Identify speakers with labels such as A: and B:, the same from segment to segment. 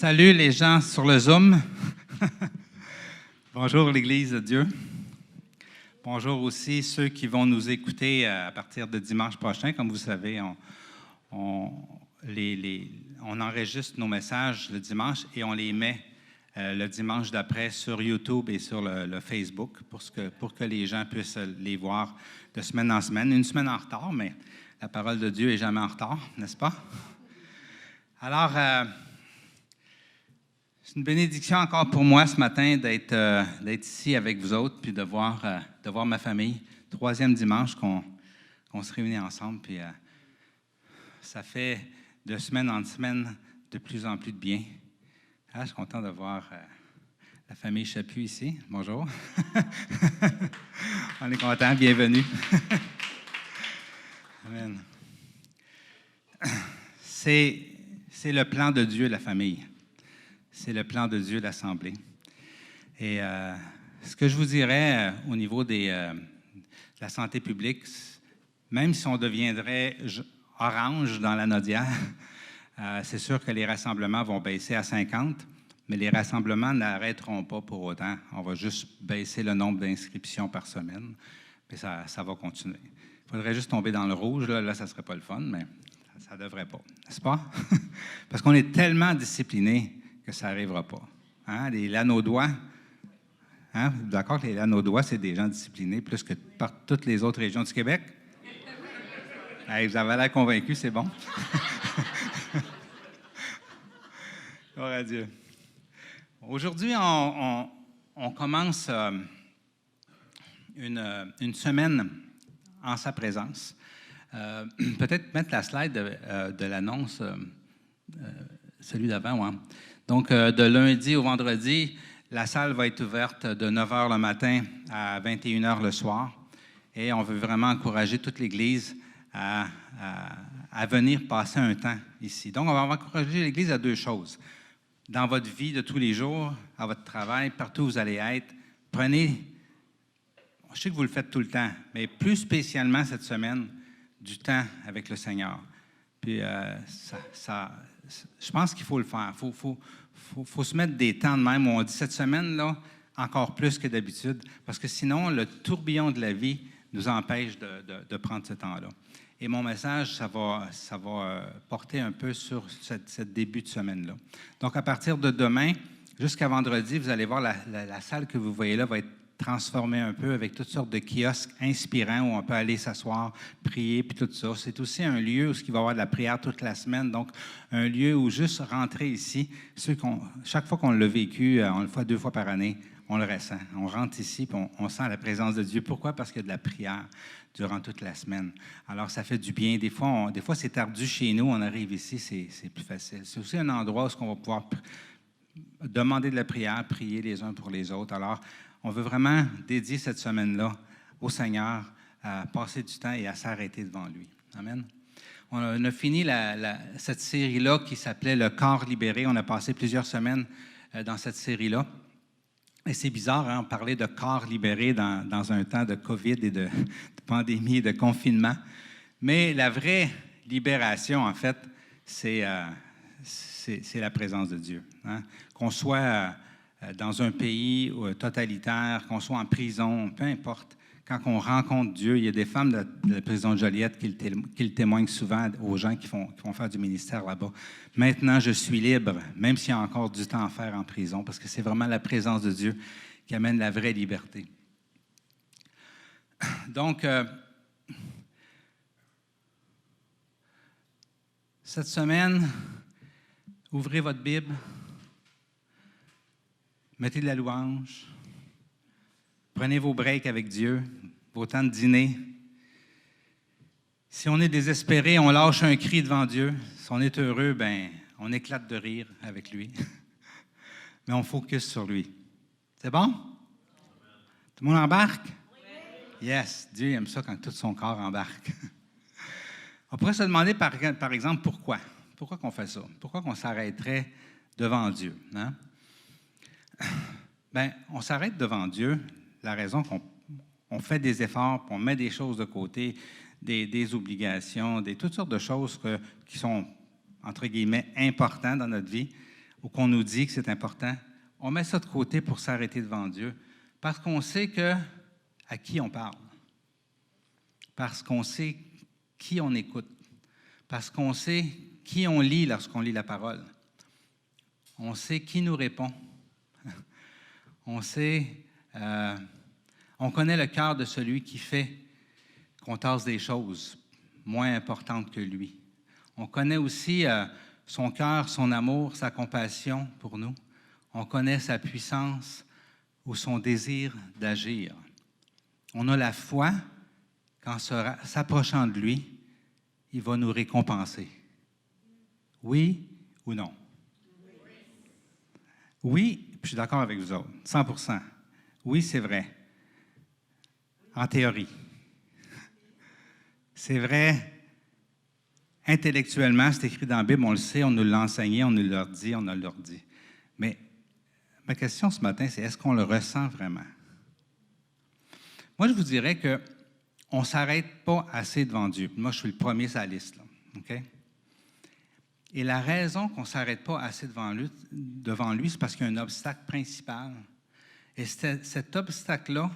A: Salut les gens sur le Zoom. Bonjour l'Église de Dieu. Bonjour aussi ceux qui vont nous écouter à partir de dimanche prochain. Comme vous savez, on enregistre nos messages le dimanche et on les met le dimanche d'après sur YouTube et sur le Facebook pour que les gens puissent les voir de semaine en semaine. Une semaine en retard, mais la parole de Dieu n'est jamais en retard, n'est-ce pas? Alors, c'est une bénédiction encore pour moi ce matin d'être ici avec vous autres puis de voir ma famille. Troisième dimanche qu'on se réunit ensemble. Puis ça fait de semaine en semaine de plus en plus de bien. Je suis content de voir la famille Chaput ici. Bonjour. On est content. Bienvenue. Amen. C'est le plan de Dieu, la famille. C'est le plan de Dieu, l'Assemblée. Et ce que je vous dirais au niveau de la santé publique, même si on deviendrait orange dans la Naudière, c'est sûr que les rassemblements vont baisser à 50, mais les rassemblements n'arrêteront pas pour autant. On va juste baisser le nombre d'inscriptions par semaine, puis ça va continuer. Il faudrait juste tomber dans le rouge, là ça ne serait pas le fun, mais ça ne devrait pas, n'est-ce pas? Parce qu'on est tellement disciplinés que ça n'arrivera pas. Hein? Les Lanaudois, hein? Vous êtes d'accord que les Lanaudois, c'est des gens disciplinés plus que par toutes les autres régions du Québec? Hey, vous avez l'air convaincu, c'est bon. Gloire à Dieu. Aujourd'hui, on commence une semaine en sa présence. Peut-être mettre la slide de l'annonce, celui d'avant, ouais. Donc, de lundi au vendredi, la salle va être ouverte de 9 h le matin à 21 h le soir. Et on veut vraiment encourager toute l'Église à venir passer un temps ici. Donc, on va encourager l'Église à deux choses. Dans votre vie de tous les jours, à votre travail, partout où vous allez être, prenez, je sais que vous le faites tout le temps, mais plus spécialement cette semaine, du temps avec le Seigneur. Puis, je pense qu'il faut le faire. Il faut se mettre des temps de même où on dit cette semaine-là, encore plus que d'habitude, parce que sinon, le tourbillon de la vie nous empêche de prendre ce temps-là. Et mon message, ça va porter un peu sur ce début de semaine-là. Donc, à partir de demain jusqu'à vendredi, vous allez voir la salle que vous voyez là va être transformée un peu avec toutes sortes de kiosques inspirants où on peut aller s'asseoir, prier, puis tout ça. C'est aussi un lieu où il va y avoir de la prière toute la semaine, donc un lieu où juste rentrer ici, chaque fois qu'on l'a vécu, on le fait 2 fois par année, on le ressent. On rentre ici, puis on sent la présence de Dieu. Pourquoi? Parce qu'il y a de la prière durant toute la semaine. Alors, ça fait du bien. Des fois, c'est ardu chez nous. On arrive ici, c'est plus facile. C'est aussi un endroit où on va pouvoir demander de la prière, prier les uns pour les autres. Alors, on veut vraiment dédier cette semaine-là au Seigneur, à passer du temps et à s'arrêter devant lui. Amen. On a fini cette série-là qui s'appelait « Le corps libéré ». On a passé plusieurs semaines dans cette série-là. Et c'est bizarre, hein, parler de corps libéré dans un temps de COVID et de pandémie et de confinement. Mais la vraie libération, en fait, c'est la présence de Dieu. Hein? Qu'on soit dans un pays totalitaire, qu'on soit en prison, peu importe. Quand on rencontre Dieu, il y a des femmes de la prison de Joliette qui le témoignent souvent aux gens qui vont faire du ministère là-bas. Maintenant, je suis libre, même s'il y a encore du temps à faire en prison, parce que c'est vraiment la présence de Dieu qui amène la vraie liberté. Donc, cette semaine, ouvrez votre Bible, mettez de la louange, prenez vos breaks avec Dieu, vos temps de dîner. Si on est désespéré, on lâche un cri devant Dieu. Si on est heureux, ben, on éclate de rire avec lui. Mais on focus sur lui. C'est bon? Tout le monde embarque? Oui. Yes, Dieu aime ça quand tout son corps embarque. On pourrait se demander, par exemple, pourquoi? Pourquoi qu'on fait ça? Pourquoi qu'on s'arrêterait devant Dieu? Hein? Bien, on s'arrête devant Dieu. La raison qu'on fait des efforts, on met des choses de côté, des obligations, toutes sortes de choses qui sont, entre guillemets, importantes dans notre vie. ou qu'on nous dit que c'est important, on met ça de côté pour s'arrêter devant Dieu parce qu'on sait à qui on parle, parce qu'on sait qui on écoute, parce qu'on sait qui on lit lorsqu'on lit la parole. On sait qui nous répond. On connaît le cœur de celui qui fait qu'on tasse des choses moins importantes que lui. On connaît aussi son cœur, son amour, sa compassion pour nous. On connaît sa puissance ou son désir d'agir. On a la foi qu'en s'approchant de lui, il va nous récompenser. Oui ou non? Oui, puis je suis d'accord avec vous autres, 100%. Oui, c'est vrai. En théorie. C'est vrai. Intellectuellement, c'est écrit dans la Bible, on le sait, on nous l'a enseigné, on nous l'a dit, on a leur dit. Mais ma question ce matin, c'est est-ce qu'on le ressent vraiment? Moi, je vous dirais qu'on ne s'arrête pas assez devant Dieu. Moi, je suis le premier sur la liste. Là, OK? Et la raison qu'on ne s'arrête pas assez devant lui, c'est parce qu'il y a un obstacle principal. Et cet obstacle-là,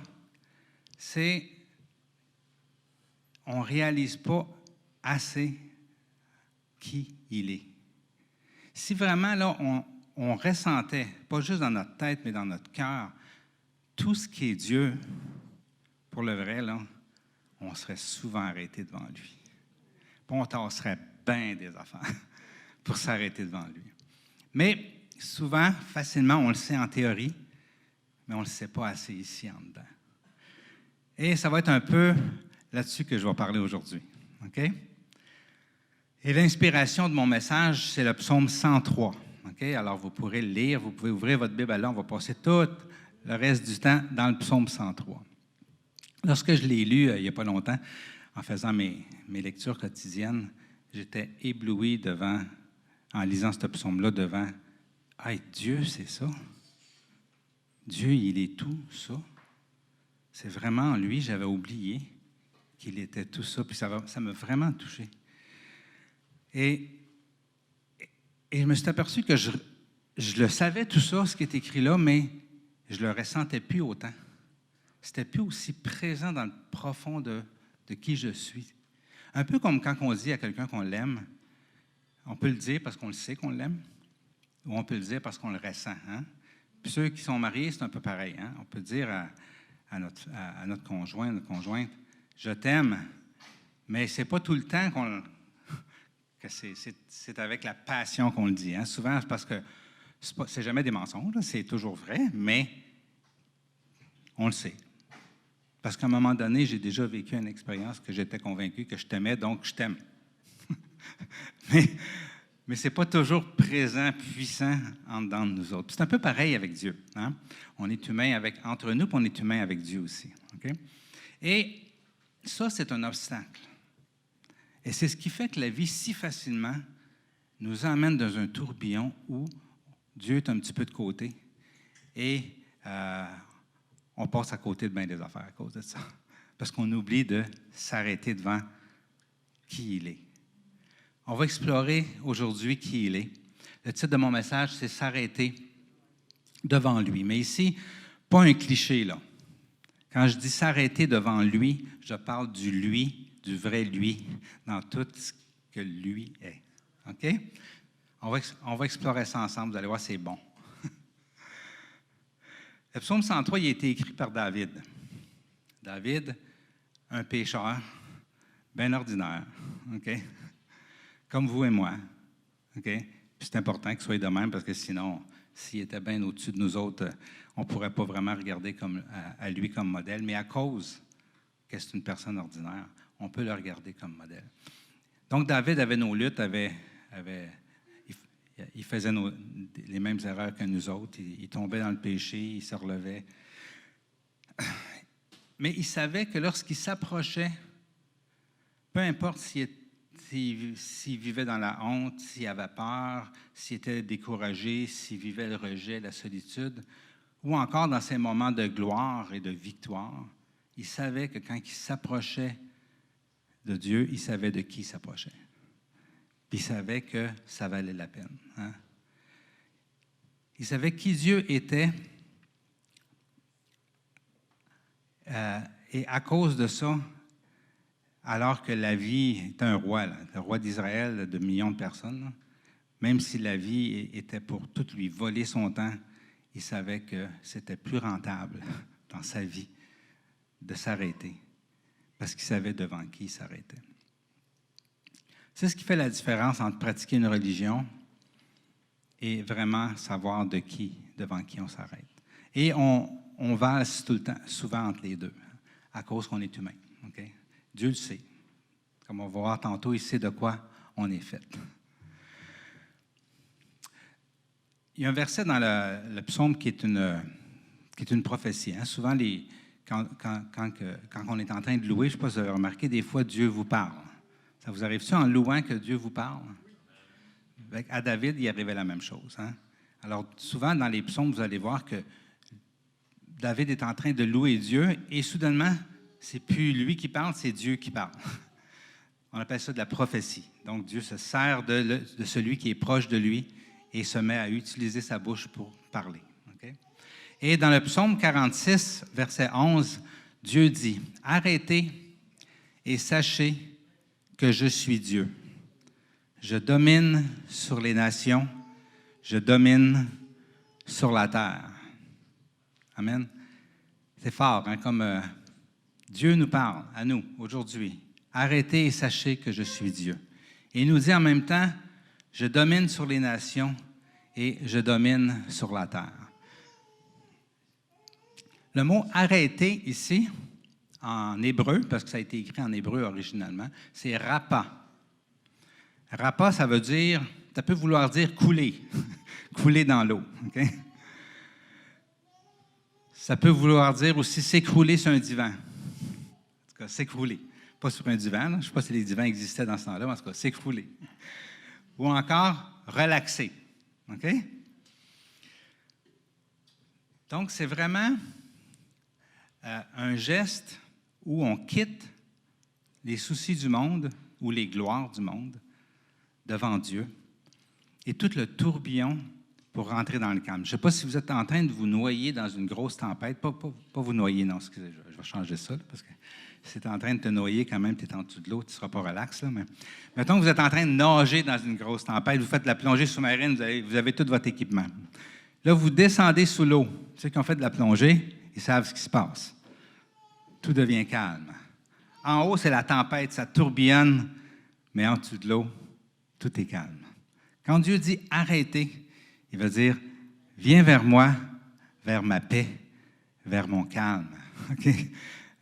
A: c'est on ne réalise pas assez qui il est. Si vraiment, là, on ressentait, pas juste dans notre tête, mais dans notre cœur, tout ce qui est Dieu, pour le vrai, là, on serait souvent arrêté devant lui. Puis on tasserait bien des affaires pour s'arrêter devant lui. Mais souvent, facilement, on le sait en théorie, mais on ne le sait pas assez ici en dedans. Et ça va être un peu là-dessus que je vais parler aujourd'hui. OK? Et l'inspiration de mon message, c'est le psaume 103. OK? Alors, vous pourrez le lire, vous pouvez ouvrir votre Bible là, on va passer tout le reste du temps dans le psaume 103. Lorsque je l'ai lu il n'y a pas longtemps, en faisant mes lectures quotidiennes, j'étais ébloui en lisant ce psaume-là, devant « Hey, Dieu, c'est ça. Dieu, il est tout ça. C'est vraiment en lui, j'avais oublié qu'il était tout ça. » Puis ça m'a vraiment touché. Et je me suis aperçu que je le savais tout ça, ce qui est écrit là, mais je ne le ressentais plus autant. C'était plus aussi présent dans le profond de qui je suis. Un peu comme quand on dit à quelqu'un qu'on l'aime, on peut le dire parce qu'on le sait qu'on l'aime, ou on peut le dire parce qu'on le ressent. Hein? Puis ceux qui sont mariés, c'est un peu pareil. Hein? On peut dire à notre conjoint, notre conjointe, « Je t'aime », mais ce n'est pas tout le temps que c'est avec la passion qu'on le dit. Hein? Souvent, c'est parce que c'est jamais des mensonges, là, c'est toujours vrai, mais on le sait. Parce qu'à un moment donné, j'ai déjà vécu une expérience que j'étais convaincu que je t'aimais, donc je t'aime. mais ce n'est pas toujours présent, puissant en dedans de nous autres. C'est un peu pareil avec Dieu. Hein? On est humain entre nous, puis on est humain avec Dieu aussi. Okay? Et ça, c'est un obstacle. Et c'est ce qui fait que la vie, si facilement, nous emmène dans un tourbillon où Dieu est un petit peu de côté et on passe à côté de bien des affaires à cause de ça. Parce qu'on oublie de s'arrêter devant qui il est. On va explorer aujourd'hui qui il est. Le titre de mon message, c'est « S'arrêter devant lui ». Mais ici, pas un cliché, là. Quand je dis « s'arrêter devant lui », je parle du lui, du vrai lui, dans tout ce que lui est. OK? On va explorer ça ensemble. Vous allez voir, c'est bon. Le psaume 103, il a été écrit par David. David, un pécheur, bien ordinaire, OK? Comme vous et moi, OK? Puis c'est important qu'il soit de même parce que sinon, s'il était bien au-dessus de nous autres, on ne pourrait pas vraiment regarder à lui comme modèle. Mais à cause que c'est une personne ordinaire, on peut le regarder comme modèle. Donc, David avait nos luttes, il faisait les mêmes erreurs que nous autres. Il tombait dans le péché, il se relevait. Mais il savait que lorsqu'il s'approchait, peu importe s'il vivait dans la honte, s'il avait peur, s'il était découragé, s'il vivait le rejet, la solitude, ou encore dans ses moments de gloire et de victoire, il savait que quand il s'approchait de Dieu, il savait de qui il s'approchait. Puis il savait que ça valait la peine. Hein? Il savait qui Dieu était. Et à cause de ça, alors que la vie est un roi, là, le roi d'Israël de millions de personnes, là, même si la vie était pour tout lui voler son temps, il savait que c'était plus rentable dans sa vie de s'arrêter, parce qu'il savait devant qui il s'arrêtait. C'est ce qui fait la différence entre pratiquer une religion et vraiment savoir devant qui on s'arrête. Et on valse tout le temps, souvent entre les deux, à cause qu'on est humain. Okay? Dieu le sait. Comme on va voir tantôt, il sait de quoi on est fait. Il y a un verset dans le psaume qui est une prophétie. Hein? Souvent, quand on est en train de louer, je ne sais pas si vous avez remarqué, des fois, Dieu vous parle. Ça vous arrive-tu en louant que Dieu vous parle? À David, il arrivait la même chose. Hein? Alors, souvent, dans les psaumes, vous allez voir que David est en train de louer Dieu et soudainement, c'est plus lui qui parle, c'est Dieu qui parle. On appelle ça de la prophétie. Donc, Dieu se sert de celui qui est proche de lui et se met à utiliser sa bouche pour parler. Okay? Et dans le psaume 46, verset 11, Dieu dit, « Arrêtez et sachez que je suis Dieu. Je domine sur les nations, je domine sur la terre. » Amen. C'est fort, hein, comme Dieu nous parle à nous aujourd'hui. Arrêtez et sachez que je suis Dieu. Et il nous dit en même temps, je domine sur les nations et je domine sur la terre. Le mot arrêter ici, en hébreu, parce que ça a été écrit en hébreu originalement, c'est rapa. Rapa, ça veut dire, ça peut vouloir dire couler, couler dans l'eau. Okay? Ça peut vouloir dire aussi s'écrouler sur un divan. En tout cas, s'écrouler. Pas sur un divan, là. Je ne sais pas si les divans existaient dans ce temps-là, mais en tout cas, s'écrouler. Ou encore, relaxer. OK? Donc, c'est vraiment un geste où on quitte les soucis du monde ou les gloires du monde devant Dieu et tout le tourbillon pour rentrer dans le calme. Je ne sais pas si vous êtes en train de vous noyer dans une grosse tempête. Pas vous noyer, non, excusez, je vais changer ça, là, parce que si tu es en train de te noyer quand même, tu es en dessous de l'eau, tu ne seras pas relax. Là, mais mettons que vous êtes en train de nager dans une grosse tempête, vous faites de la plongée sous-marine, vous avez tout votre équipement. Là, vous descendez sous l'eau. Ceux qui ont fait de la plongée, ils savent ce qui se passe. Tout devient calme. En haut, c'est la tempête, ça tourbillonne, mais en dessous de l'eau, tout est calme. Quand Dieu dit « arrêtez », il veut dire « viens vers moi, vers ma paix, vers mon calme. » Okay?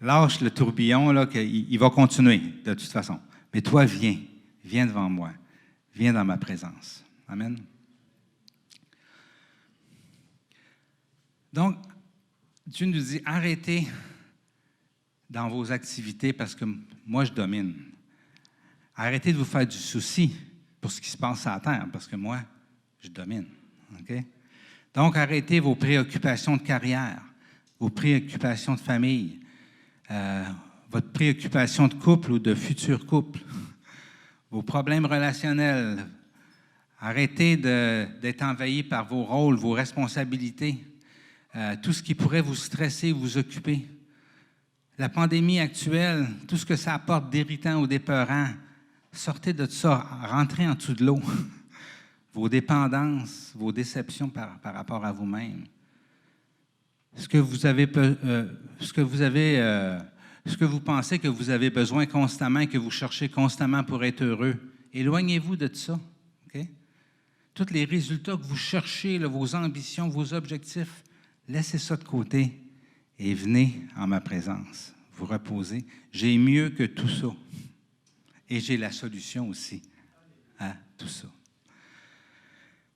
A: Lâche le tourbillon, là, il va continuer de toute façon. Mais toi, viens devant moi, viens dans ma présence. Amen. Donc, Dieu nous dit, arrêtez dans vos activités parce que moi, je domine. Arrêtez de vous faire du souci pour ce qui se passe à la terre parce que moi, je domine. Okay? Donc, arrêtez vos préoccupations de carrière, vos préoccupations de famille, votre préoccupation de couple ou de futur couple, vos problèmes relationnels. Arrêtez d'être envahi par vos rôles, vos responsabilités, tout ce qui pourrait vous stresser, vous occuper. La pandémie actuelle, tout ce que ça apporte d'irritant ou d'épeurant, sortez de ça, rentrez en dessous de l'eau. Vos dépendances, vos déceptions par rapport à vous-même. Ce que vous pensez que vous avez besoin constamment et que vous cherchez constamment pour être heureux, éloignez-vous de ça. Okay? Tous les résultats que vous cherchez, là, vos ambitions, vos objectifs, laissez ça de côté et venez en ma présence. Vous reposez. J'ai mieux que tout ça. Et j'ai la solution aussi à tout ça.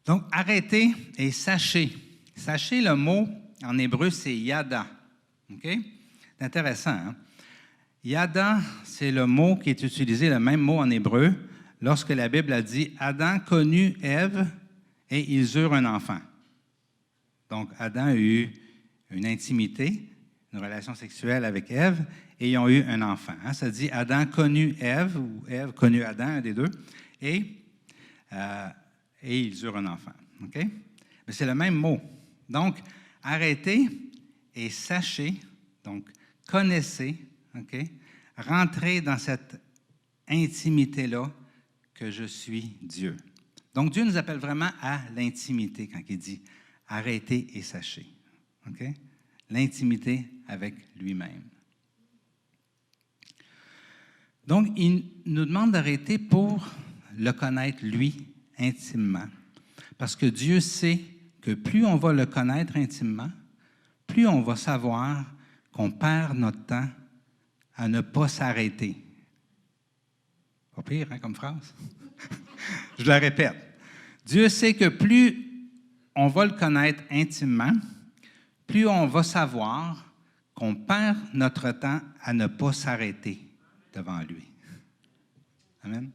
A: Donc, arrêtez et sachez. Sachez, le mot en hébreu, c'est yada. OK? C'est intéressant. Hein? Yada, c'est le mot qui est utilisé, le même mot en hébreu, lorsque la Bible a dit « Adam connut Ève et ils eurent un enfant ». Donc, Adam a eu une intimité, une relation sexuelle avec Ève, et ils ont eu un enfant. Hein? Ça dit Adam connut Ève, ou Ève connut Adam, un des deux, et ils eurent un enfant. Okay? Mais c'est le même mot. Donc, arrêtez et sachez, donc connaissez, OK? Rentrez dans cette intimité-là que je suis Dieu. Donc, Dieu nous appelle vraiment à l'intimité quand il dit arrêtez et sachez. OK? L'intimité avec lui-même. Donc, il nous demande d'arrêter pour le connaître, lui, intimement. Parce que Dieu sait que plus on va le connaître intimement, plus on va savoir qu'on perd notre temps à ne pas s'arrêter. Pas pire, hein, comme phrase? Je la répète. Dieu sait que plus on va le connaître intimement, plus on va savoir qu'on perd notre temps à ne pas s'arrêter devant lui. Amen.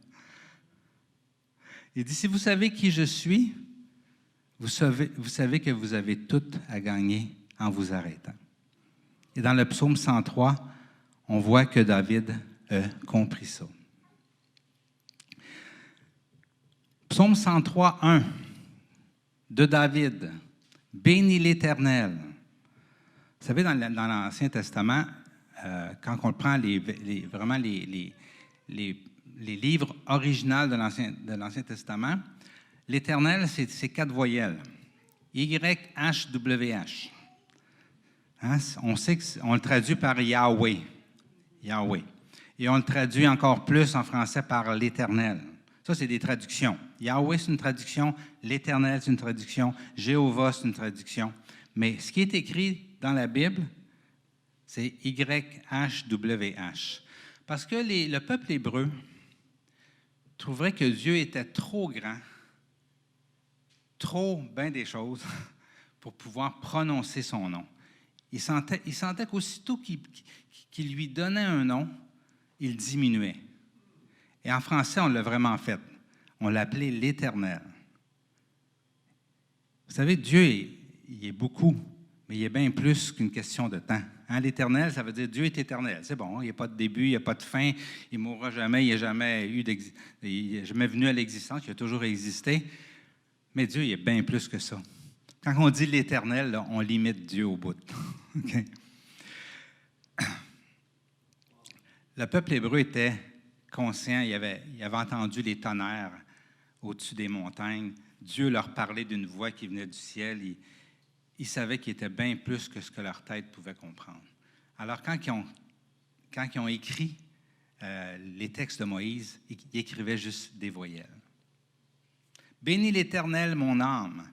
A: Il dit, si vous savez qui je suis, vous savez que vous avez tout à gagner en vous arrêtant. Et dans le psaume 103, on voit que David a compris ça. Psaume 103, 1 de David. Bénis l'Éternel. Vous savez, dans l'Ancien Testament, quand on prend vraiment les livres originaux de l'Ancien Testament, l'Éternel, c'est 4 voyelles. Y-H-W-H. Hein? On sait qu'on le traduit par Yahweh. Yahweh. Et on le traduit encore plus en français par l'Éternel. Ça, c'est des traductions. Yahweh, c'est une traduction. L'Éternel, c'est une traduction. Jéhovah, c'est une traduction. Mais ce qui est écrit dans la Bible, c'est Y-H-W-H. Parce que le peuple hébreu trouverait que Dieu était trop grand, trop bien des choses pour pouvoir prononcer son nom. Il sentait qu'aussitôt qu'il lui donnait un nom, il diminuait. Et en français, on l'a vraiment fait. On l'appelait l'Éternel. Vous savez, Dieu, il est beaucoup, mais il est bien plus qu'une question de temps. Hein, l'Éternel, ça veut dire Dieu est éternel. C'est bon, il n'y a pas de début, il n'y a pas de fin, il ne mourra jamais, il n'est jamais venu à l'existence, il a toujours existé. Mais Dieu, il est bien plus que ça. Quand on dit l'Éternel, là, on limite Dieu au bout. Okay? Le peuple hébreu était conscient, il avait entendu les tonnerres au-dessus des montagnes. Dieu leur parlait d'une voix qui venait du ciel. Ils savaient qu'il était bien plus que ce que leur tête pouvait comprendre. Alors, quand ils ont écrit les textes de Moïse, ils écrivaient juste des voyelles. Bénis l'Éternel, mon âme,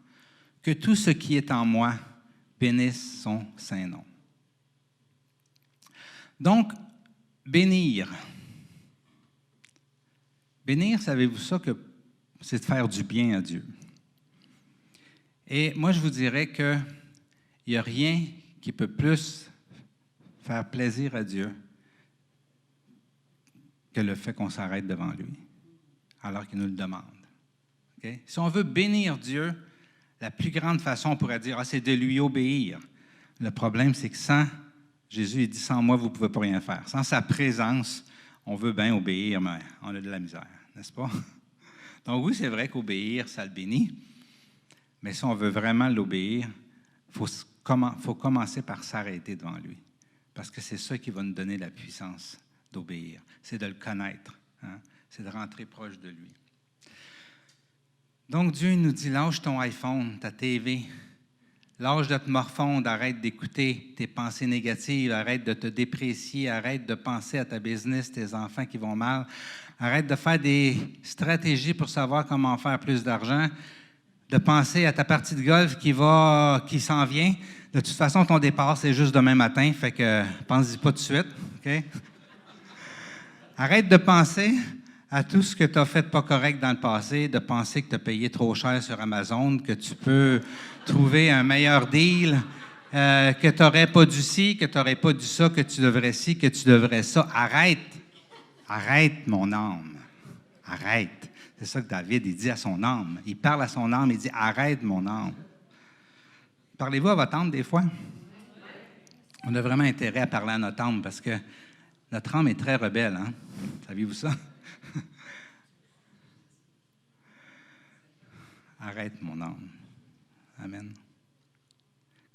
A: que tout ce qui est en moi bénisse son saint nom. Donc, bénir. Bénir, savez-vous ça, que c'est de faire du bien à Dieu. Et moi, je vous dirais qu'il n'y a rien qui peut plus faire plaisir à Dieu que le fait qu'on s'arrête devant lui, alors qu'il nous le demande. Okay? Si on veut bénir Dieu, la plus grande façon, on pourrait dire, c'est de lui obéir. Le problème, c'est que sans Jésus, il dit, sans moi, vous ne pouvez pas rien faire. Sans sa présence, on veut bien obéir, mais on a de la misère, n'est-ce pas? Donc oui, c'est vrai qu'obéir, ça le bénit, mais si on veut vraiment l'obéir, il faut commencer par s'arrêter devant lui, parce que c'est ça qui va nous donner la puissance d'obéir. C'est de le connaître, hein? C'est de rentrer proche de lui. Donc Dieu nous dit, lâche ton iPhone, ta TV, lâche de te morfondre, arrête d'écouter tes pensées négatives, arrête de te déprécier, arrête de penser à ta business, tes enfants qui vont mal, arrête de faire des stratégies pour savoir comment faire plus d'argent, de penser à ta partie de golf qui s'en vient. De toute façon, ton départ, c'est juste demain matin, fait que pense-y pas tout de suite, OK? Arrête de penser à tout ce que tu as fait pas correct dans le passé, de penser que tu as payé trop cher sur Amazon, que tu peux trouver un meilleur deal, que tu n'aurais pas dû ci, que tu n'aurais pas dû ça, que tu devrais ci, que tu devrais ça. Arrête. Arrête, mon âme. Arrête. C'est ça que David, il dit à son âme. Il parle à son âme, il dit, arrête, mon âme. Parlez-vous à votre âme des fois? On a vraiment intérêt à parler à notre âme parce que notre âme est très rebelle. Hein? Saviez-vous ça? Arrête, mon âme. Amen.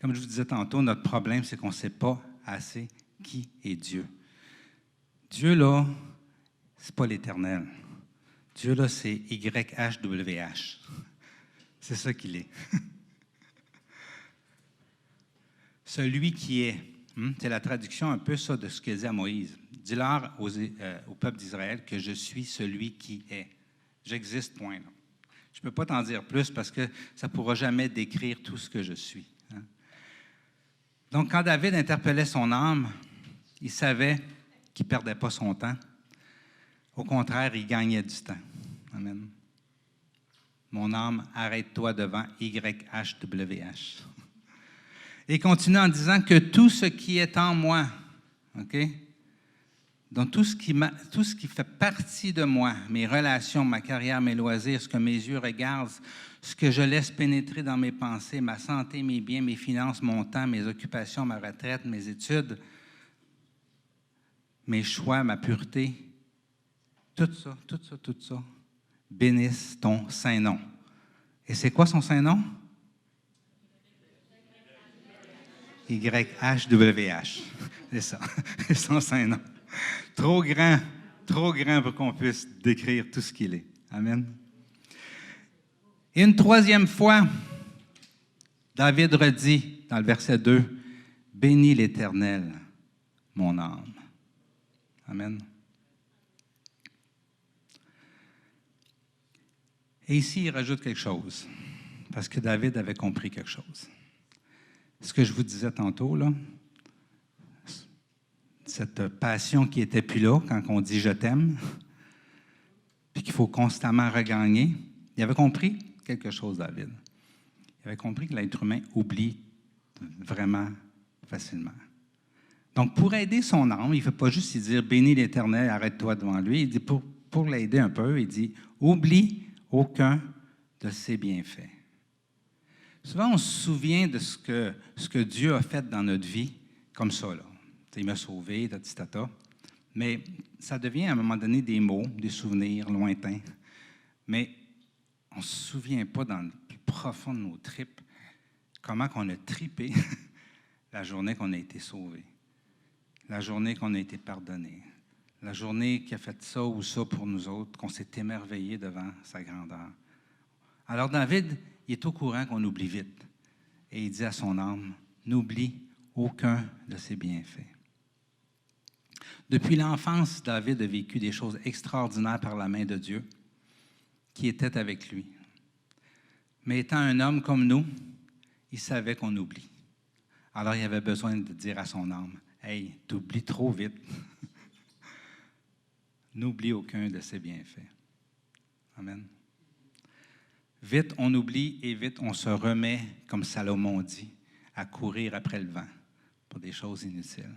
A: Comme je vous disais tantôt, notre problème, c'est qu'on ne sait pas assez qui est Dieu. Dieu, là, c'est pas l'Éternel. Dieu, là, c'est YHWH. C'est ça qu'il est. Celui qui est. C'est la traduction un peu ça de ce qu'il dit à Moïse. Dis-leur au peuple d'Israël que je suis celui qui est. J'existe, point. Là. Je ne peux pas t'en dire plus parce que ça ne pourra jamais décrire tout ce que je suis. Hein? Donc, quand David interpellait son âme, il savait qu'il ne perdait pas son temps. Au contraire, il gagnait du temps. Amen. Mon âme, arrête-toi devant YHWH. Et continue en disant que tout ce qui est en moi, OK? Donc, tout ce qui fait partie de moi, mes relations, ma carrière, mes loisirs, ce que mes yeux regardent, ce que je laisse pénétrer dans mes pensées, ma santé, mes biens, mes finances, mon temps, mes occupations, ma retraite, mes études, mes choix, ma pureté, tout ça, bénisse ton saint nom. Et c'est quoi son saint nom? YHWH. C'est ça. C'est son saint nom. Trop grand pour qu'on puisse décrire tout ce qu'il est. Amen. Et une troisième fois, David redit dans le verset 2, « Bénis l'Éternel, mon âme. » Amen. Et ici, il rajoute quelque chose, parce que David avait compris quelque chose. Ce que je vous disais tantôt, là, cette passion qui n'était plus là quand on dit « je t'aime », puis qu'il faut constamment regagner, il avait compris quelque chose, David. Il avait compris que l'être humain oublie vraiment facilement. Donc, pour aider son âme, il ne fait pas juste lui dire « Bénis l'Éternel, arrête-toi devant lui ». Il dit, pour l'aider un peu, il dit « Oublie aucun de ses bienfaits ». Souvent, on se souvient de ce que Dieu a fait dans notre vie, comme ça, là. Il m'a sauvé, tata. Mais ça devient à un moment donné des mots, des souvenirs lointains. Mais on ne se souvient pas dans le plus profond de nos tripes comment on a tripé la journée qu'on a été sauvé, la journée qu'on a été pardonné, la journée qui a fait ça ou ça pour nous autres, qu'on s'est émerveillé devant sa grandeur. Alors David, il est au courant qu'on oublie vite. Et il dit à son âme, n'oublie aucun de ses bienfaits. Depuis l'enfance, David a vécu des choses extraordinaires par la main de Dieu qui était avec lui. Mais étant un homme comme nous, il savait qu'on oublie. Alors il avait besoin de dire à son âme, « Hey, t'oublies trop vite. N'oublie aucun de ses bienfaits. » Amen. Vite, on oublie et vite, on se remet, comme Salomon dit, à courir après le vent pour des choses inutiles.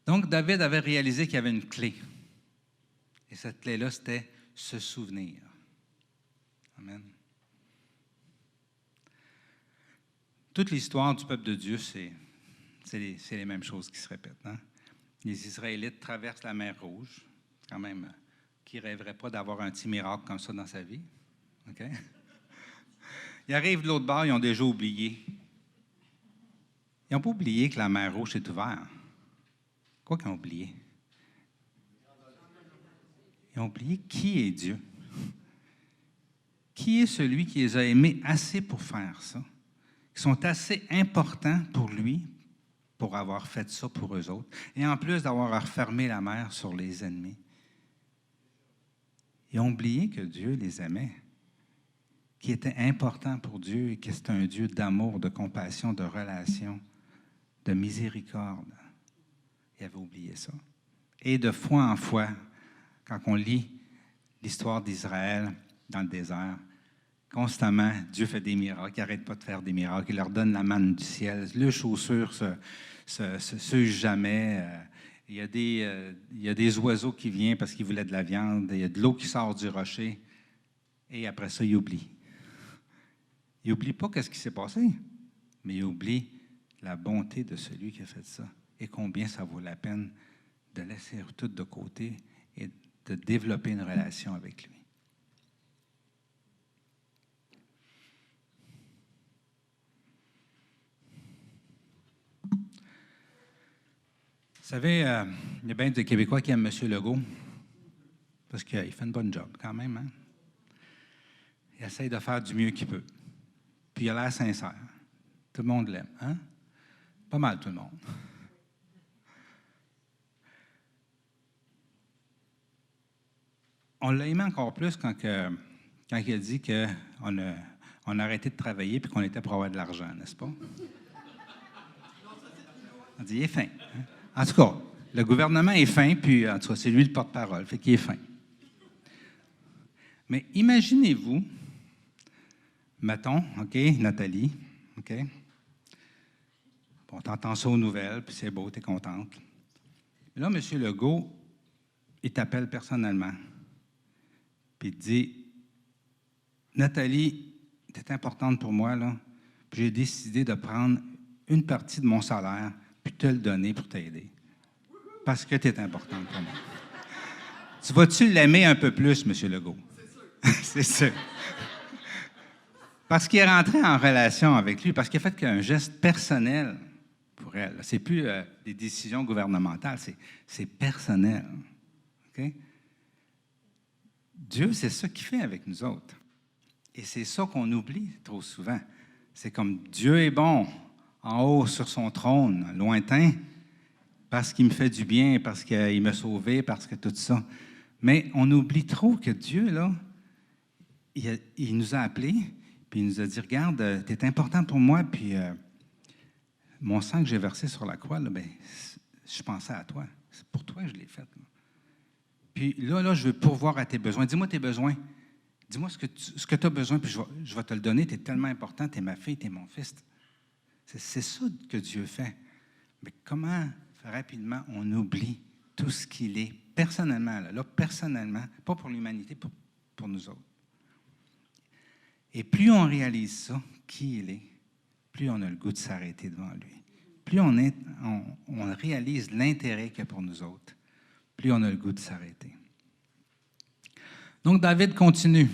A: Donc, David avait réalisé qu'il y avait une clé. Et cette clé-là, c'était se souvenir. Amen. Toute l'histoire du peuple de Dieu, c'est les mêmes choses qui se répètent. Hein? Les Israélites traversent la mer Rouge, quand même, qui ne rêverait pas d'avoir un petit miracle comme ça dans sa vie. Okay? Ils arrivent de l'autre bord, ils ont déjà oublié. Ils n'ont pas oublié que la mer Rouge est ouverte. Quoi qu'ils ont oublié? Ils ont oublié qui est Dieu. Qui est celui qui les a aimés assez pour faire ça? Ils sont assez importants pour lui, pour avoir fait ça pour eux autres. Et en plus d'avoir refermé la mer sur les ennemis. Ils ont oublié que Dieu les aimait, qui était important pour Dieu et que c'était un Dieu d'amour, de compassion, de relation, de miséricorde. Ils avaient oublié ça. Et de fois en fois, quand on lit l'histoire d'Israël dans le désert, constamment, Dieu fait des miracles, il n'arrête pas de faire des miracles, il leur donne la manne du ciel, les chaussures se s'usent jamais, il y a des oiseaux qui viennent parce qu'ils voulaient de la viande, il y a de l'eau qui sort du rocher, et après ça, il oublie. Il n'oublie pas ce qui s'est passé, mais il oublie la bonté de celui qui a fait ça, et combien ça vaut la peine de laisser tout de côté et de développer une relation avec lui. Vous savez, il y a bien des Québécois qui aiment M. Legault parce qu'il fait une bonne job quand même. Hein? Il essaye de faire du mieux qu'il peut. Puis il a l'air sincère. Tout le monde l'aime. Hein? Pas mal tout le monde. On l'a aimé encore plus quand il a dit qu'on a arrêté de travailler et qu'on était pour avoir de l'argent, n'est-ce pas? On dit, il est fin. Hein? En tout cas, le gouvernement est fin, puis en tout cas, c'est lui le porte-parole, fait qu'il est fin. Mais imaginez-vous, mettons, OK, Nathalie, OK? Bon, t'entends ça aux nouvelles, puis c'est beau, t'es contente. Là, M. Legault, il t'appelle personnellement, puis il te dit, Nathalie, t'es importante pour moi, là, puis j'ai décidé de prendre une partie de mon salaire, puis te le donner pour t'aider. Parce que tu es importante pour moi. Tu vas-tu l'aimer un peu plus, M. Legault? C'est sûr. Parce qu'il est rentré en relation avec lui, parce qu'il a fait un geste personnel pour elle. C'est plus des décisions gouvernementales, c'est personnel. OK? Dieu, c'est ça qu'il fait avec nous autres. Et c'est ça qu'on oublie trop souvent. C'est comme Dieu est bon en haut sur son trône, lointain, parce qu'il me fait du bien, parce qu'il m'a sauvé, parce que tout ça. Mais on oublie trop que Dieu, là, il nous a appelés, puis il nous a dit, regarde, tu es important pour moi, puis mon sang que j'ai versé sur la croix, là, ben, je pensais à toi. C'est pour toi que je l'ai fait. Là. Puis là, je veux pourvoir à tes besoins. Dis-moi tes besoins. Dis-moi ce que tu as besoin, puis je vais te le donner. Tu es tellement important, tu es ma fille, tu es mon fils. C'est ça que Dieu fait. Mais comment, rapidement, on oublie tout ce qu'il est, personnellement, là personnellement, pas pour l'humanité, pour nous autres. Et plus on réalise ça, qui il est, plus on a le goût de s'arrêter devant lui. Plus on réalise l'intérêt qu'il y a pour nous autres, plus on a le goût de s'arrêter. Donc, David continue.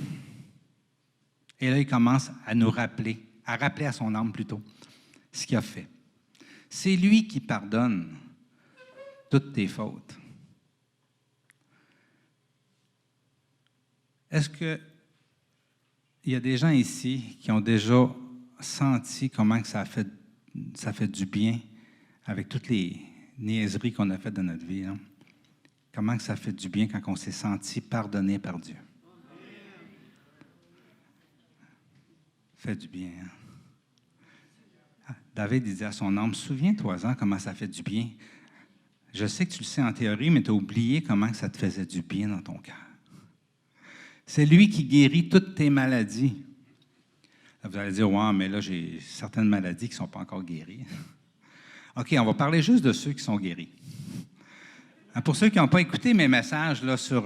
A: Et là, il commence à nous rappeler, à rappeler à son âme plutôt, ce qu'il a fait. C'est lui qui pardonne toutes tes fautes. Est-ce qu'il y a des gens ici qui ont déjà senti comment que ça fait du bien avec toutes les niaiseries qu'on a faites dans notre vie? Hein? Comment que ça fait du bien quand on s'est senti pardonné par Dieu? Ça fait du bien. Hein? David disait à son âme, souviens-toi-en comment ça fait du bien. Je sais que tu le sais en théorie, mais tu as oublié comment que ça te faisait du bien dans ton cœur. C'est lui qui guérit toutes tes maladies. Là, vous allez dire, ouais, mais là, j'ai certaines maladies qui ne sont pas encore guéries. OK, on va parler juste de ceux qui sont guéris. Pour ceux qui n'ont pas écouté mes messages là, sur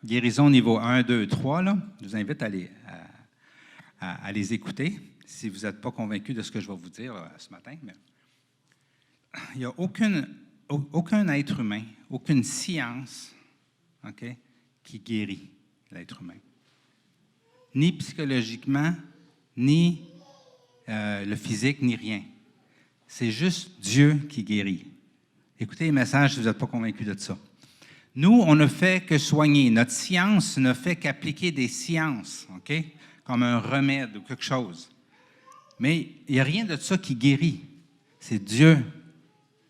A: guérison niveau 1, 2, 3, là, je vous invite à les écouter si vous n'êtes pas convaincu de ce que je vais vous dire là, ce matin. Mais il n'y a aucun être humain, aucune science okay, qui guérit l'être humain. Ni psychologiquement, ni le physique, ni rien. C'est juste Dieu qui guérit. Écoutez les messages si vous n'êtes pas convaincus de ça. Nous, on ne fait que soigner. Notre science ne fait qu'appliquer des sciences, OK? Comme un remède ou quelque chose. Mais il n'y a rien de ça qui guérit. C'est Dieu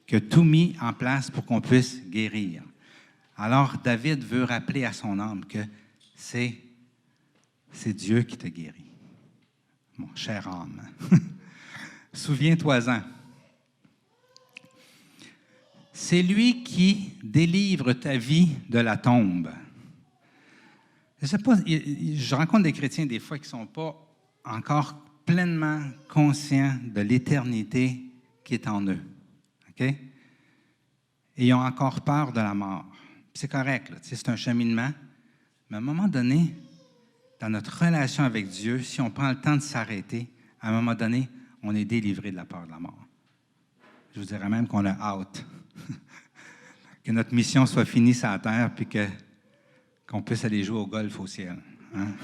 A: qui a tout mis en place pour qu'on puisse guérir. Alors, David veut rappeler à son âme que c'est Dieu qui te guérit. Mon cher âme. Souviens-toi-en. C'est lui qui délivre ta vie de la tombe. Je ne sais pas, je rencontre des chrétiens des fois qui ne sont pas encore pleinement conscients de l'éternité qui est en eux. OK? Et ils ont encore peur de la mort. C'est correct, là, c'est un cheminement. Mais à un moment donné, dans notre relation avec Dieu, si on prend le temps de s'arrêter, à un moment donné, on est délivré de la peur de la mort. Je vous dirais même qu'on a hâte. Que notre mission soit finie sur la terre, puis qu'on puisse aller jouer au golf au ciel. Hein?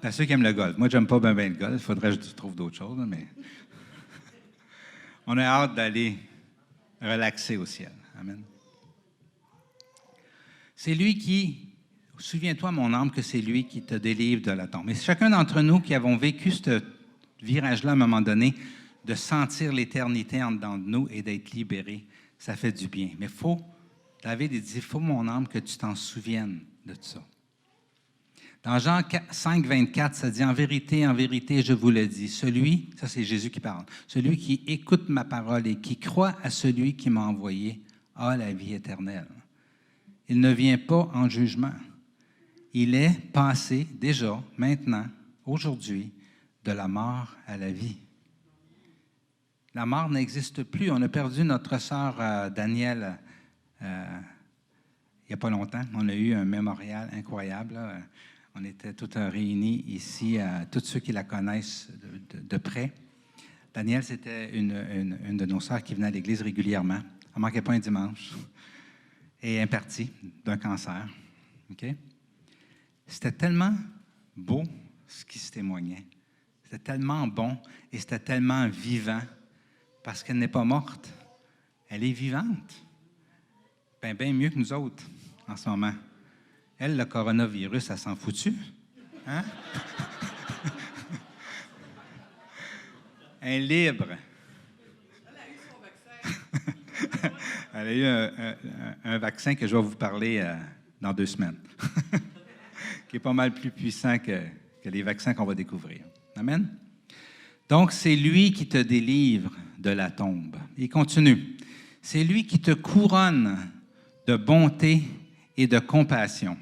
A: À ceux qui aiment le golf. Moi, j'aime pas bien le golf. Il faudrait que je trouve d'autres choses, mais on a hâte d'aller relaxer au ciel. Amen. C'est lui qui, souviens-toi, mon âme, que c'est lui qui te délivre de la tombe. Et chacun d'entre nous qui avons vécu ce virage-là à un moment donné, de sentir l'éternité en dedans de nous et d'être libéré, ça fait du bien. Mais David dit, il faut, mon âme, que tu t'en souviennes de tout ça. Dans Jean 5, 24, ça dit, en vérité, je vous le dis, celui, ça c'est Jésus qui parle, celui qui écoute ma parole et qui croit à celui qui m'a envoyé a la vie éternelle. Il ne vient pas en jugement. Il est passé déjà, maintenant, aujourd'hui, de la mort à la vie. La mort n'existe plus. On a perdu notre sœur Danielle il n'y a pas longtemps. On a eu un mémorial incroyable. Là. On était tous réunis ici, tous ceux qui la connaissent de près. Danielle, c'était une de nos sœurs qui venait à l'église régulièrement. Elle ne manquait pas un dimanche. Et elle est partie d'un cancer. Okay? C'était tellement beau ce qui se témoignait. C'était tellement bon et c'était tellement vivant parce qu'elle n'est pas morte. Elle est vivante. Bien mieux que nous autres en ce moment. Elle, le coronavirus, elle s'en fout-tu? Hein? Elle est libre. Elle a eu un vaccin que je vais vous parler dans 2 semaines, qui est pas mal plus puissant que les vaccins qu'on va découvrir. Amen? Donc, c'est lui qui te délivre de la tombe. Il continue. C'est lui qui te couronne de bonté et de compassion.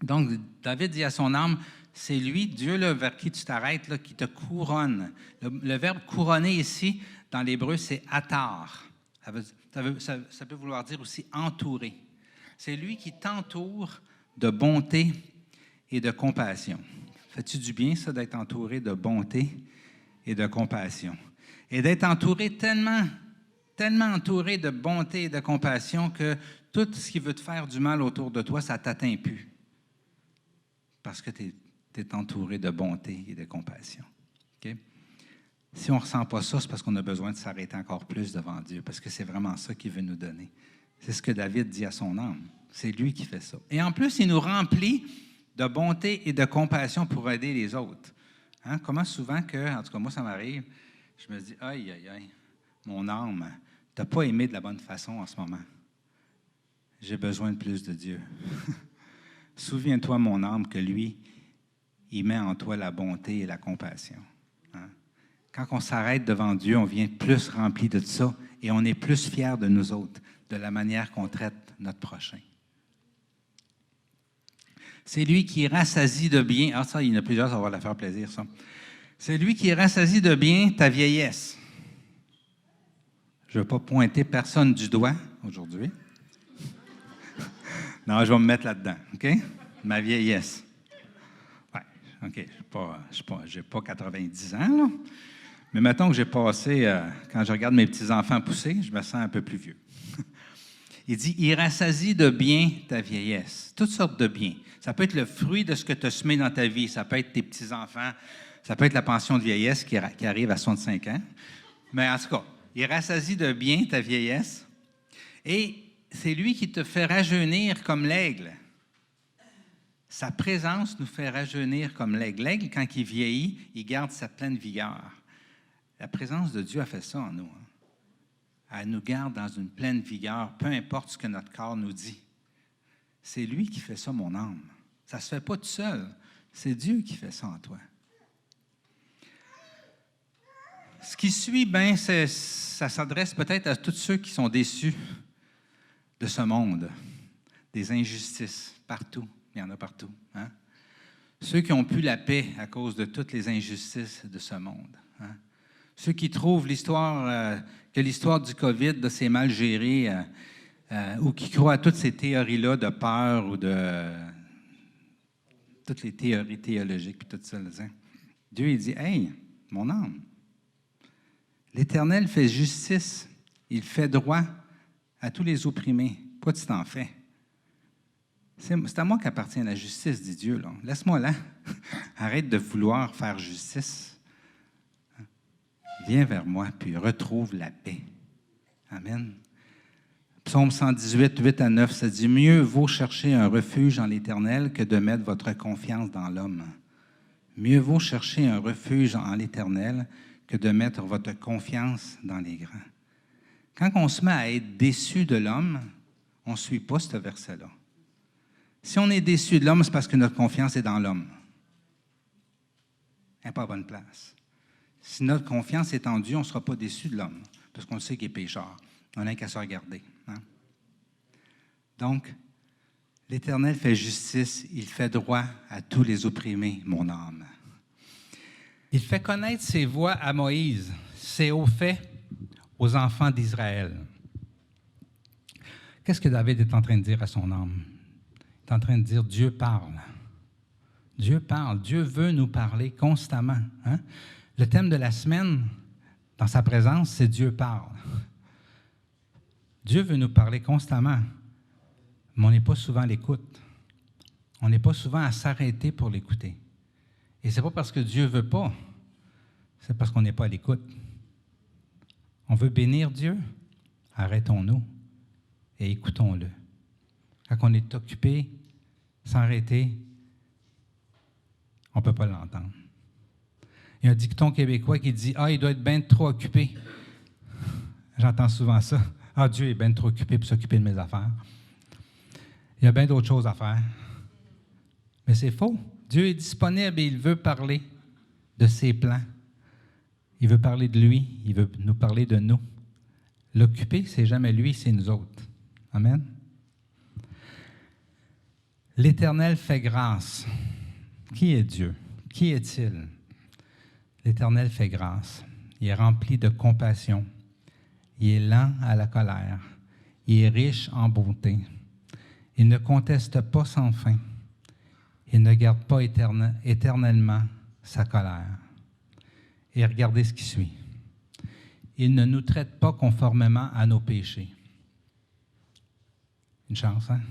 A: Donc, David dit à son âme, c'est lui, Dieu, là, vers qui tu t'arrêtes, là, qui te couronne. Le verbe couronner ici, dans l'hébreu, c'est atar. Ça peut vouloir dire aussi entourer. C'est lui qui t'entoure de bonté et de compassion. Fais-tu du bien, ça, d'être entouré de bonté et de compassion? Et d'être entouré tellement entouré de bonté et de compassion que tout ce qui veut te faire du mal autour de toi, ça ne t'atteint plus. Parce que tu es entouré de bonté et de compassion. Okay? Si on ne ressent pas ça, c'est parce qu'on a besoin de s'arrêter encore plus devant Dieu, parce que c'est vraiment ça qu'il veut nous donner. C'est ce que David dit à son âme. C'est lui qui fait ça. Et en plus, il nous remplit de bonté et de compassion pour aider les autres. Hein? Comment souvent que, en tout cas, moi, ça m'arrive, je me dis, aïe, mon âme, tu n'as pas aimé de la bonne façon en ce moment. J'ai besoin de plus de Dieu. Souviens-toi, mon âme, que lui, il met en toi la bonté et la compassion. Hein? Quand on s'arrête devant Dieu, on vient plus rempli de ça et on est plus fiers de nous autres, de la manière qu'on traite notre prochain. C'est lui qui rassasie de bien. Ah, ça, il y en a plusieurs, ça va leur faire plaisir, ça. C'est lui qui rassasie de bien ta vieillesse. Je ne veux pas pointer personne du doigt aujourd'hui. Non, je vais me mettre là-dedans, OK? Ma vieillesse. Oui, OK, je n'ai pas 90 ans, là. Mais mettons que j'ai passé, quand je regarde mes petits-enfants pousser, je me sens un peu plus vieux. Il dit, il rassasie de bien ta vieillesse. Toutes sortes de biens. Ça peut être le fruit de ce que tu as semé dans ta vie. Ça peut être tes petits-enfants. Ça peut être la pension de vieillesse qui arrive à 65 ans. Mais en tout cas, il rassasie de bien ta vieillesse. Et c'est lui qui te fait rajeunir comme l'aigle. Sa présence nous fait rajeunir comme l'aigle. L'aigle, quand il vieillit, il garde sa pleine vigueur. La présence de Dieu a fait ça en nous. Hein? Elle nous garde dans une pleine vigueur, peu importe ce que notre corps nous dit. C'est lui qui fait ça, mon âme. Ça ne se fait pas tout seul. C'est Dieu qui fait ça en toi. Ce qui suit, ben, ça s'adresse peut-être à tous ceux qui sont déçus de ce monde, des injustices partout. Il y en a partout. Hein? Ceux qui n'ont plus la paix à cause de toutes les injustices de ce monde. Hein? Ceux qui trouvent que l'histoire du COVID c'est mal géré ou qui croient à toutes ces théories-là de peur ou de toutes les théories théologiques puis tout ça. Là, hein? Dieu, il dit, « Hey, mon âme, l'Éternel fait justice, il fait droit à tous les opprimés. Pourquoi tu t'en fais? C'est à moi qu'appartient la justice, dit Dieu. Là. Laisse-moi là. Arrête de vouloir faire justice. Viens vers moi, puis retrouve la paix. Amen. Psaume 118, 8 à 9, ça dit « Mieux vaut chercher un refuge en l'Éternel que de mettre votre confiance dans l'homme. Mieux vaut chercher un refuge en l'Éternel que de mettre votre confiance dans les grands. » Quand on se met à être déçu de l'homme, on ne suit pas ce verset-là. Si on est déçu de l'homme, c'est parce que notre confiance est dans l'homme. Elle n'est pas à bonne place. Si notre confiance est en Dieu, on ne sera pas déçu de l'homme, parce qu'on sait qu'il est pécheur. On n'a qu'à se regarder. Hein? Donc, l'Éternel fait justice, il fait droit à tous les opprimés, mon âme. Il fait connaître ses voies à Moïse, ses hauts faits aux enfants d'Israël. Qu'est-ce que David est en train de dire à son âme? Il est en train de dire, Dieu parle. Dieu parle. Dieu veut nous parler constamment. Hein? Le thème de la semaine, dans sa présence, c'est Dieu parle. Dieu veut nous parler constamment, mais on n'est pas souvent à l'écoute. On n'est pas souvent à s'arrêter pour l'écouter. Et ce n'est pas parce que Dieu ne veut pas, c'est parce qu'on n'est pas à l'écoute. On veut bénir Dieu, arrêtons-nous et écoutons-le. Quand on est occupé, s'arrêter, on ne peut pas l'entendre. Il y a un dicton québécois qui dit « Ah, il doit être bien trop occupé. » J'entends souvent ça. « Ah, Dieu est bien trop occupé pour s'occuper de mes affaires. » Il y a bien d'autres choses à faire. Mais c'est faux. Dieu est disponible et il veut parler de ses plans. Il veut parler de lui, il veut nous parler de nous. L'occupé, c'est jamais lui, c'est nous autres. Amen. L'Éternel fait grâce. Qui est Dieu? Qui est-il? L'Éternel fait grâce. Il est rempli de compassion. Il est lent à la colère. Il est riche en bonté. Il ne conteste pas sans fin. Il ne garde pas éternellement sa colère. Et regardez ce qui suit. Il ne nous traite pas conformément à nos péchés. Une chance, hein?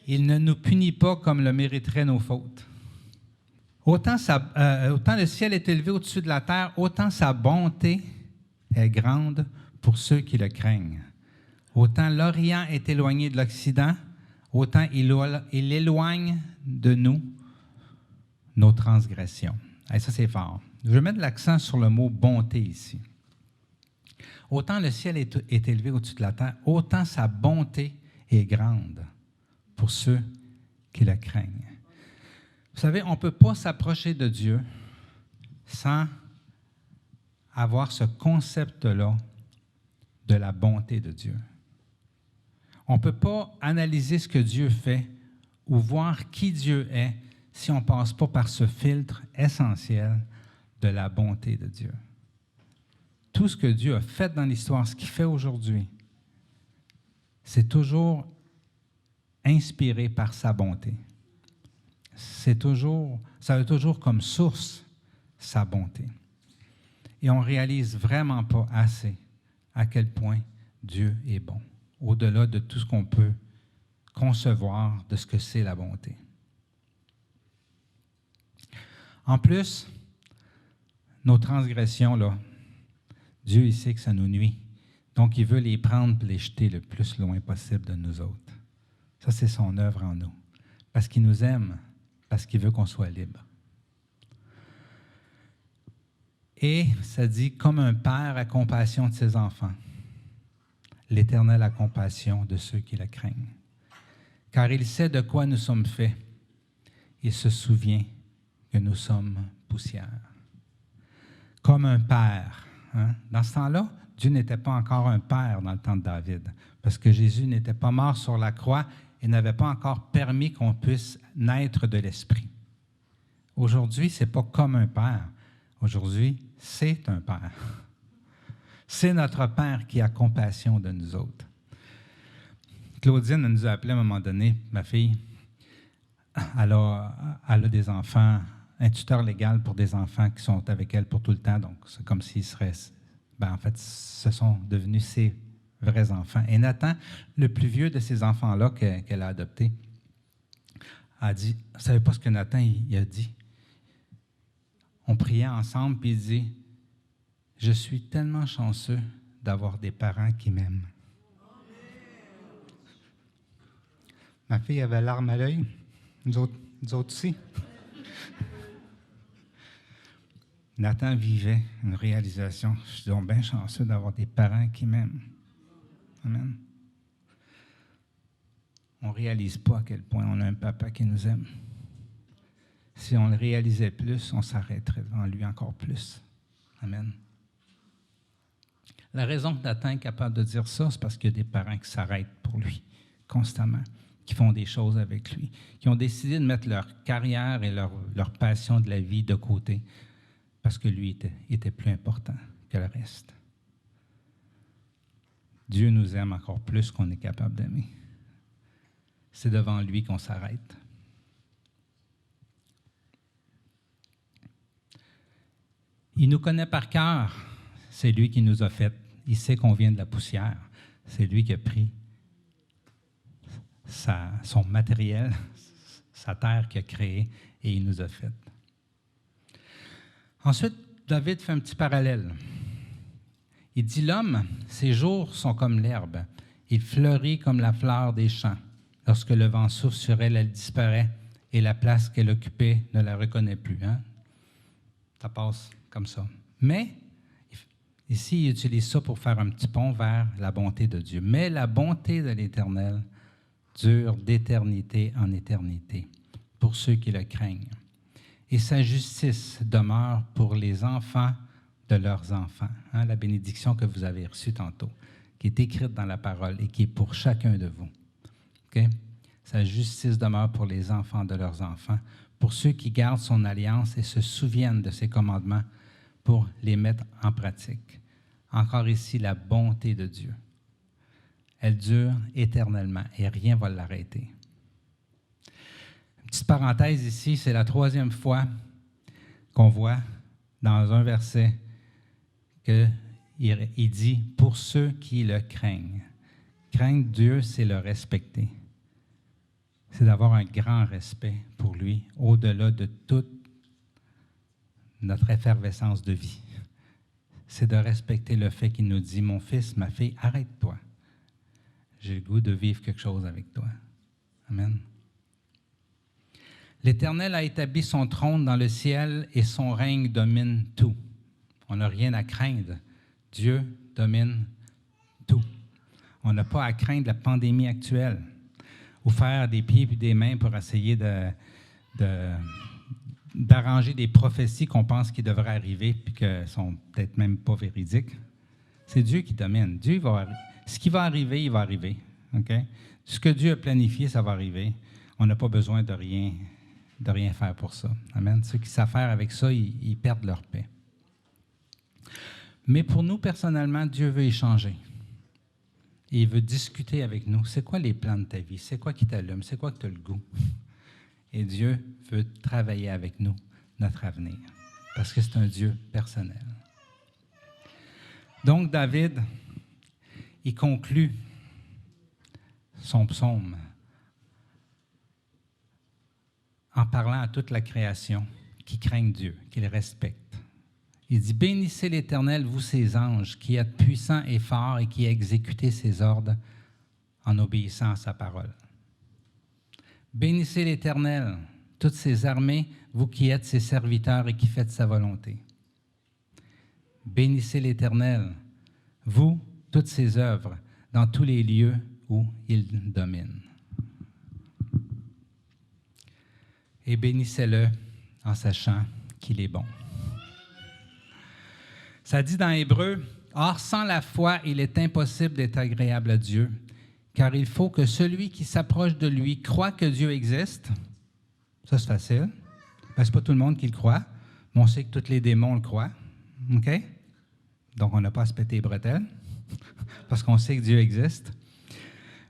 A: Il ne nous punit pas comme le mériteraient nos fautes. Autant le ciel est élevé au-dessus de la terre, autant sa bonté est grande pour ceux qui le craignent. Autant l'Orient est éloigné de l'Occident, autant il éloigne de nous nos transgressions. Et ça, c'est fort. Je vais mettre l'accent sur le mot « bonté » ici. Autant le ciel est élevé au-dessus de la terre, autant sa bonté est grande pour ceux qui le craignent. Vous savez, on ne peut pas s'approcher de Dieu sans avoir ce concept-là de la bonté de Dieu. On ne peut pas analyser ce que Dieu fait ou voir qui Dieu est si on ne passe pas par ce filtre essentiel de la bonté de Dieu. Tout ce que Dieu a fait dans l'histoire, ce qu'il fait aujourd'hui, c'est toujours inspiré par sa bonté. Ça a toujours comme source sa bonté. Et on ne réalise vraiment pas assez à quel point Dieu est bon, au-delà de tout ce qu'on peut concevoir de ce que c'est la bonté. En plus, nos transgressions, là, Dieu, il sait que ça nous nuit. Donc, il veut les prendre et les jeter le plus loin possible de nous autres. Ça, c'est son œuvre en nous. Parce qu'il nous aime, parce qu'il veut qu'on soit libre. Et ça dit, comme un père a compassion de ses enfants, l'Éternel a compassion de ceux qui le craignent. Car il sait de quoi nous sommes faits. Il se souvient que nous sommes poussière. Comme un père. Hein? Dans ce temps-là, Dieu n'était pas encore un père dans le temps de David, parce que Jésus n'était pas mort sur la croix et n'avait pas encore permis qu'on puisse naître de l'Esprit. Aujourd'hui, ce n'est pas comme un père. Aujourd'hui, c'est un père. C'est notre Père qui a compassion de nous autres. Claudine nous a appelé à un moment donné, ma fille, elle a des enfants, un tuteur légal pour des enfants qui sont avec elle pour tout le temps, donc c'est comme s'ils seraient, en fait, ce sont devenus ses vrais enfants. Et Nathan, le plus vieux de ces enfants-là qu'elle a adopté, a dit, vous ne savez pas ce que Nathan il a dit? On priait ensemble, puis il dit, Je suis tellement chanceux d'avoir des parents qui m'aiment. Ma fille avait larmes à l'œil. Nous autres aussi. Nathan vivait une réalisation. Je suis donc bien chanceux d'avoir des parents qui m'aiment. Amen. On ne réalise pas à quel point on a un papa qui nous aime. Si on le réalisait plus, on s'arrêterait devant lui encore plus. Amen. La raison que Nathan est capable de dire ça, c'est parce qu'il y a des parents qui s'arrêtent pour lui constamment, qui font des choses avec lui, qui ont décidé de mettre leur carrière et leur passion de la vie de côté parce que lui était plus important que le reste. Dieu nous aime encore plus qu'on est capable d'aimer. C'est devant lui qu'on s'arrête. Il nous connaît par cœur. C'est lui qui nous a fait. Il sait qu'on vient de la poussière. C'est lui qui a pris son matériel, sa terre qu'il a créée, et il nous a fait. Ensuite, David fait un petit parallèle. Il dit, l'homme, ses jours sont comme l'herbe. Il fleurit comme la fleur des champs. Lorsque le vent souffle sur elle, elle disparaît, et la place qu'elle occupait ne la reconnaît plus. Hein? Ça passe comme ça. Mais, ici, il utilise ça pour faire un petit pont vers la bonté de Dieu. Mais la bonté de l'Éternel dure d'éternité en éternité pour ceux qui le craignent. Et sa justice demeure pour les enfants de leurs enfants. Hein, la bénédiction que vous avez reçue tantôt, qui est écrite dans la parole et qui est pour chacun de vous. Okay? Sa justice demeure pour les enfants de leurs enfants, pour ceux qui gardent son alliance et se souviennent de ses commandements pour les mettre en pratique. Encore ici, la bonté de Dieu. Elle dure éternellement et rien ne va l'arrêter. Une petite parenthèse ici, c'est la 3e fois qu'on voit dans un verset qu'il dit « pour ceux qui le craignent ». Craindre Dieu, c'est le respecter. C'est d'avoir un grand respect pour lui, au-delà de toute notre effervescence de vie. C'est de respecter le fait qu'il nous dit « Mon fils, ma fille, arrête-toi. J'ai le goût de vivre quelque chose avec toi. » Amen. L'Éternel a établi son trône dans le ciel et son règne domine tout. On n'a rien à craindre. Dieu domine tout. On n'a pas à craindre la pandémie actuelle ou faire des pieds et des mains pour essayer d'arranger des prophéties qu'on pense qui devraient arriver puis qui ne sont peut-être même pas véridiques. C'est Dieu qui domine. Ce qui va arriver, il va arriver. Okay? Ce que Dieu a planifié, ça va arriver. On n'a pas besoin de rien faire pour ça. Amen. Ceux qui savent faire avec ça, ils perdent leur paix. Mais pour nous, personnellement, Dieu veut échanger. Et il veut discuter avec nous. C'est quoi les plans de ta vie? C'est quoi qui t'allume? C'est quoi que tu as le goût? Et Dieu veut travailler avec nous, notre avenir, parce que c'est un Dieu personnel. Donc, David, il conclut son psaume en parlant à toute la création qui craignent Dieu, qui le respecte. Il dit « Bénissez l'Éternel, vous ses anges, qui êtes puissants et forts et qui exécutez ses ordres en obéissant à sa parole. Bénissez l'Éternel, toutes ses armées, vous qui êtes ses serviteurs et qui faites sa volonté. Bénissez l'Éternel, vous, toutes ses œuvres, dans tous les lieux où il domine. Et bénissez-le en sachant qu'il est bon. » Ça dit dans Hébreu, « Or, sans la foi, il est impossible d'être agréable à Dieu, car il faut que celui qui s'approche de lui croit que Dieu existe. » Ça, c'est facile. Ce n'est pas tout le monde qui le croit, mais on sait que tous les démons le croient. OK? Donc, on n'a pas à se péter les bretelles, parce qu'on sait que Dieu existe.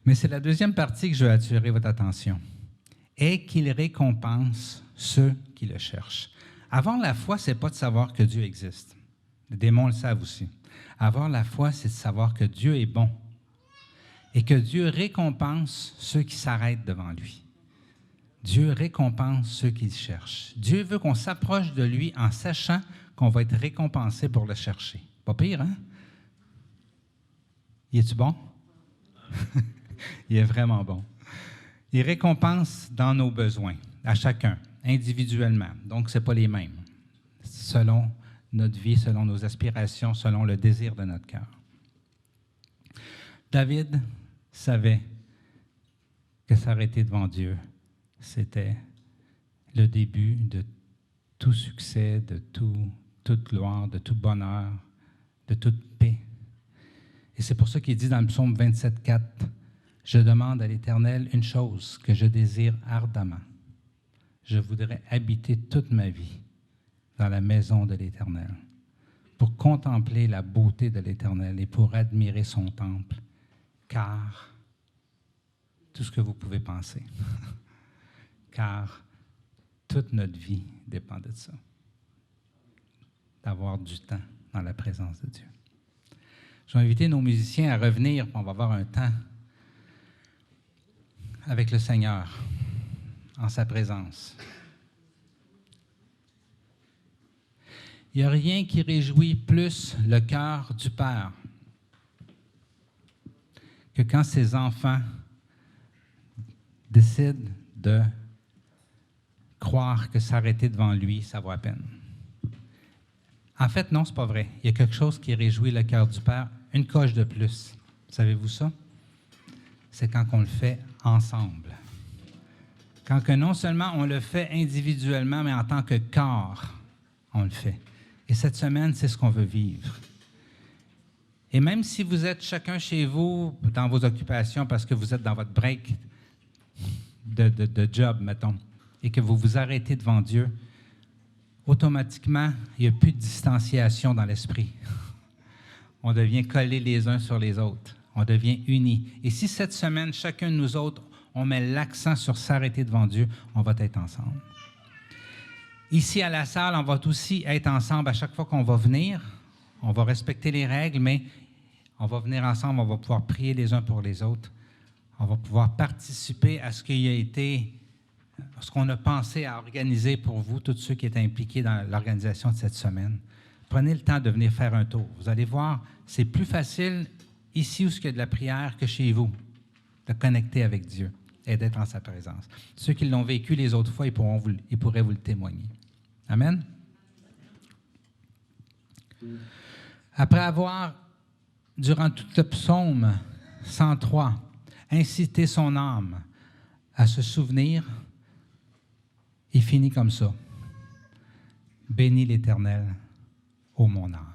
A: Mais c'est la deuxième partie que je veux attirer votre attention. « Et qu'il récompense ceux qui le cherchent. » Avoir la foi, ce n'est pas de savoir que Dieu existe. Les démons le savent aussi. Avoir la foi, c'est de savoir que Dieu est bon et que Dieu récompense ceux qui s'arrêtent devant lui. Dieu récompense ceux qui le cherchent. Dieu veut qu'on s'approche de lui en sachant qu'on va être récompensé pour le chercher. Pas pire, hein? Il est-tu bon? Il est vraiment bon. Il récompense dans nos besoins, à chacun, individuellement. Donc, ce n'est pas les mêmes, selon notre vie, selon nos aspirations, selon le désir de notre cœur. David savait que s'arrêter devant Dieu, c'était le début de tout succès, de toute gloire, de tout bonheur, de toute paix. Et c'est pour ça qu'il dit dans le psaume 27,4, « Je demande à l'Éternel une chose que je désire ardemment. Je voudrais habiter toute ma vie dans la maison de l'Éternel, pour contempler la beauté de l'Éternel et pour admirer son temple, car tout ce que vous pouvez penser, car toute notre vie dépend de ça, d'avoir du temps dans la présence de Dieu. » Je vais inviter nos musiciens à revenir, puis on va avoir un temps avec le Seigneur, en sa présence. Il n'y a rien qui réjouit plus le cœur du Père que quand ses enfants décident de croire que s'arrêter devant lui, ça vaut la peine. En fait, non, ce n'est pas vrai. Il y a quelque chose qui réjouit le cœur du Père, une coche de plus. Savez-vous ça? C'est quand on le fait ensemble. Quand que non seulement on le fait individuellement, mais en tant que corps, on le fait. Et cette semaine, c'est ce qu'on veut vivre. Et même si vous êtes chacun chez vous, dans vos occupations, parce que vous êtes dans votre break de job, mettons, et que vous vous arrêtez devant Dieu, automatiquement, il n'y a plus de distanciation dans l'esprit. On devient collés les uns sur les autres. On devient unis. Et si cette semaine, chacun de nous autres, on met l'accent sur s'arrêter devant Dieu, on va être ensemble. Ici, à la salle, on va aussi être ensemble à chaque fois qu'on va venir. On va respecter les règles, mais on va venir ensemble, on va pouvoir prier les uns pour les autres. On va pouvoir participer à ce qui a été, ce qu'on a pensé à organiser pour vous, tous ceux qui étaient impliqués dans l'organisation de cette semaine. Prenez le temps de venir faire un tour. Vous allez voir, c'est plus facile ici où il y a de la prière que chez vous, de connecter avec Dieu et d'être en sa présence. Ceux qui l'ont vécu les autres fois, ils pourraient vous le témoigner. Amen? Après avoir, durant tout le psaume 103, incité son âme à se souvenir, il finit comme ça. « Bénis l'Éternel, ô mon âme. »